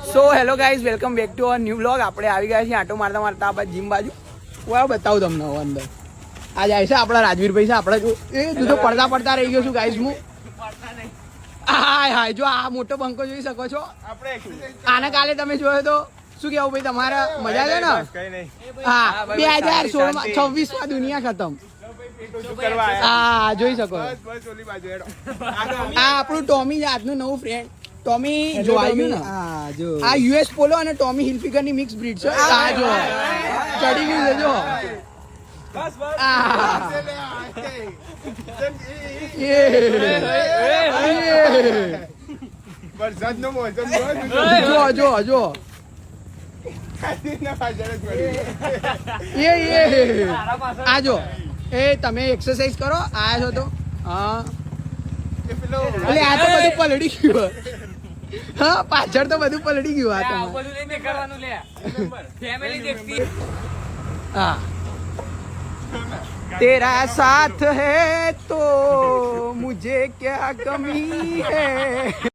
So hello guys, welcome back to our new vlog. આપણે આવી ગયા છીએ આટો મારતા મારતા આ જીમ બાજુ. હું બતાવું તમને હવે અંદર આ જાય છે આપણા રાજવીરભાઈ છે. આપણે તું તો પડતા પડતા રહી ગયો છું ગાઈઝ. હું હાય હાય, જો આ મોટો બંકો જોઈ શકો છો. આને કાલે તમે જોયો તો શું કેવું ભાઈ તમારા મજા છે ને? હા, 2026 માં દુનિયા ખતમ. હા, જોઈ શકો. આ આપણું ટોમી છે, આજનું નવું ફ્રેન્ડ. ટોમી જો આવ્યું ને, આ યુએસ પોલો અને ટોમી હિલફિગર ની મિક્સ બ્રીડ છે. આ જો ચડી ગયું છે જો. જો જો જો આ જો એ તમે એક્સરસાઇઝ કરો આયા છો તો. હા, એટલે આ તો બધું પલળી ગયું. હા, પાછળ તો બધું પલળી ગયું. આ હા, તેરા સાથ હૈ તો મુझे क्या कमी है.